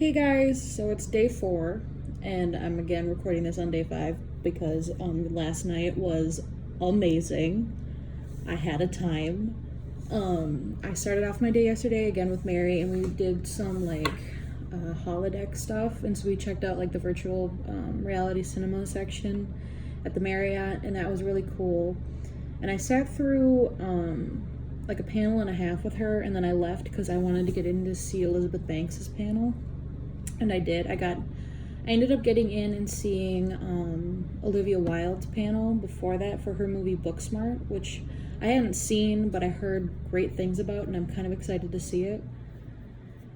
Hey guys, so it's day 4, and I'm again recording this on day 5 because last night was amazing. I had a time. I started off my day yesterday again with Mary, and we did some holodeck stuff, and so we checked out like the virtual reality cinema section at the Marriott, and that was really cool. And I sat through like a panel and a half with her, and then I left because I wanted to get in to see Elizabeth Banks's panel. And I did. I ended up getting in and seeing Olivia Wilde's panel before that for her movie Booksmart, which I hadn't seen, but I heard great things about, and I'm kind of excited to see it.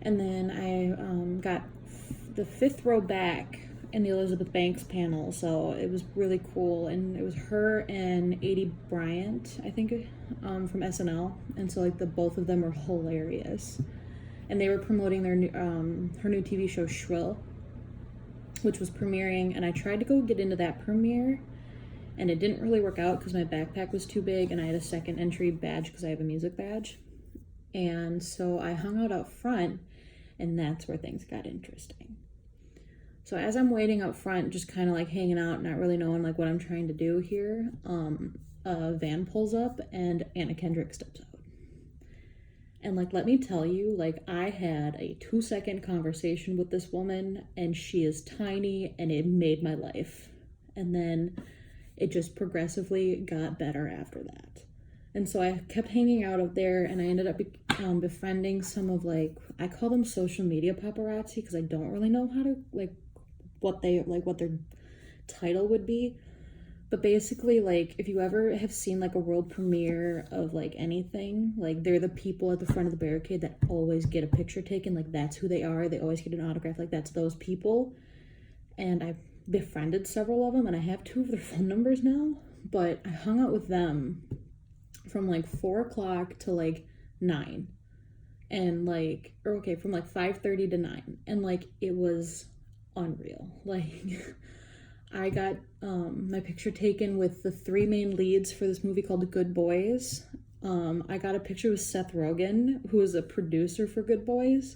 And then I got the 5th row back in the Elizabeth Banks panel, so it was really cool. And it was her and Aidy Bryant, I think, from SNL, and so like the both of them were hilarious. And they were promoting their her new TV show Shrill, which was premiering, and I tried to go get into that premiere, and it didn't really work out because my backpack was too big, and I had a second entry badge because I have a music badge. And so I hung out front, and that's where things got interesting. So as I'm waiting out front, just kind of like hanging out, not really knowing like what I'm trying to do here, a van pulls up, and Anna Kendrick steps out. And like, let me tell you, like, I had a 2-second conversation with this woman, and she is tiny, and it made my life. And then it just progressively got better after that. And so I kept hanging out up there, and I ended up befriending some of like, I call them social media paparazzi because I don't really know how to what their title would be. But basically, like, if you ever have seen, like, a world premiere of, like, anything, like, they're the people at the front of the barricade that always get a picture taken. Like, that's who they are. They always get an autograph. Like, that's those people. And I befriended several of them, and I have 2 of their phone numbers now. But I hung out with them from, like, 4 o'clock to, like, 9. And, like, from, like, 5:30 to 9. And, like, it was unreal. Like... I got my picture taken with the 3 main leads for this movie called Good Boys. I got a picture with Seth Rogen, who is a producer for Good Boys.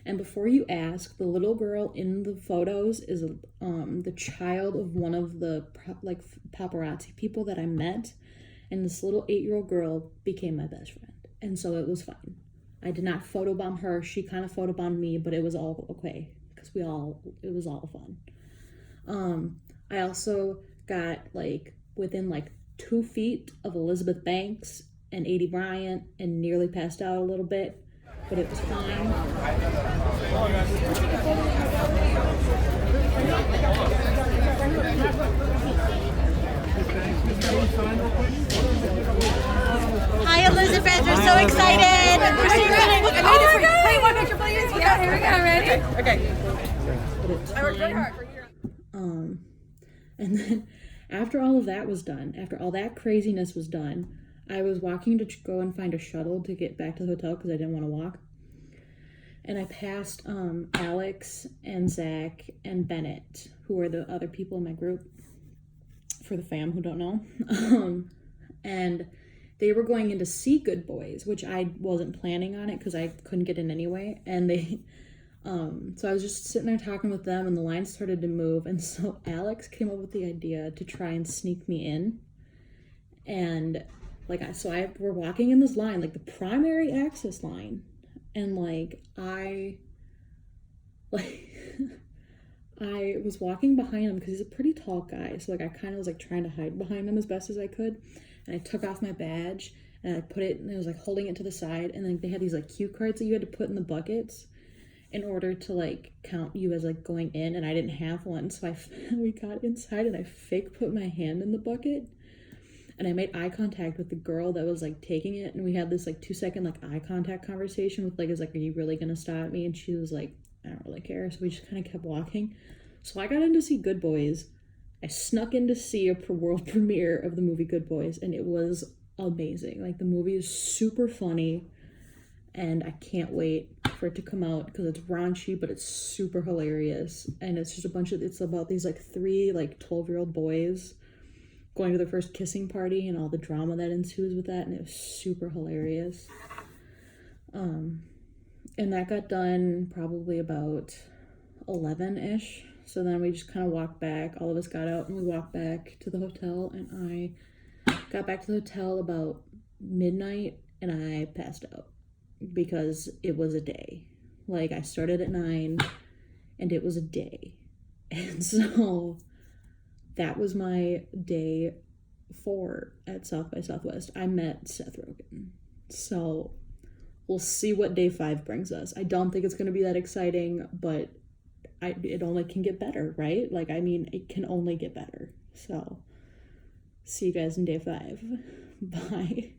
And before you ask, the little girl in the photos is the child of one of the paparazzi people that I met. And this little 8-year-old girl became my best friend. And so it was fine. I did not photobomb her. She kind of photobombed me, but it was all okay because it was all fun. I also got like within like 2 feet of Elizabeth Banks and Aidy Bryant and nearly passed out a little bit, but it was fine. Hi Elizabeth, we're so excited. I made it for you. Hey, one picture please. Yeah, here we go, ready? Okay. I worked really hard for you. And then after all of that was done, after all that craziness was done, I was walking to go and find a shuttle to get back to the hotel because I didn't want to walk. And I passed Alex and Zach and Bennett, who were the other people in my group, for the fam who don't know. And they were going in to see Good Boys, which I wasn't planning on it because I couldn't get in anyway. And they... so I was just sitting there talking with them, and the line started to move, and so Alex came up with the idea to try and sneak me in. And we're walking in this line, like the primary access line, and I was walking behind him because he's a pretty tall guy, so I kind of was trying to hide behind him as best as I could, and I took off my badge and I put it, and I was holding it to the side, and then they had these cue cards that you had to put in the buckets in order to count you as going in, and I didn't have one, so we got inside and I fake put my hand in the bucket, and I made eye contact with the girl that was taking it, and we had this 2-second eye contact conversation with are you really gonna stop me? And she was like, I don't really care. So we just kind of kept walking. So I got in to see Good Boys. I snuck in to see a world premiere of the movie Good Boys, and it was amazing. The movie is super funny, and I can't wait for it to come out because it's raunchy, but it's super hilarious. And it's just it's about these 3 12-year-old boys going to their first kissing party and all the drama that ensues with that, and it was super hilarious. And that got done probably about 11-ish. So then we just kind of walked back. All of us got out and we walked back to the hotel, and I got back to the hotel about midnight and I passed out because it was a day. Like, I started at 9 and it was a day. And so that was my day 4 at South by Southwest. I met Seth Rogen. So we'll see what day 5 brings us. I don't think it's going to be that exciting, but it only can get better, right? Like, I mean, it can only get better. So see you guys in day 5. Bye.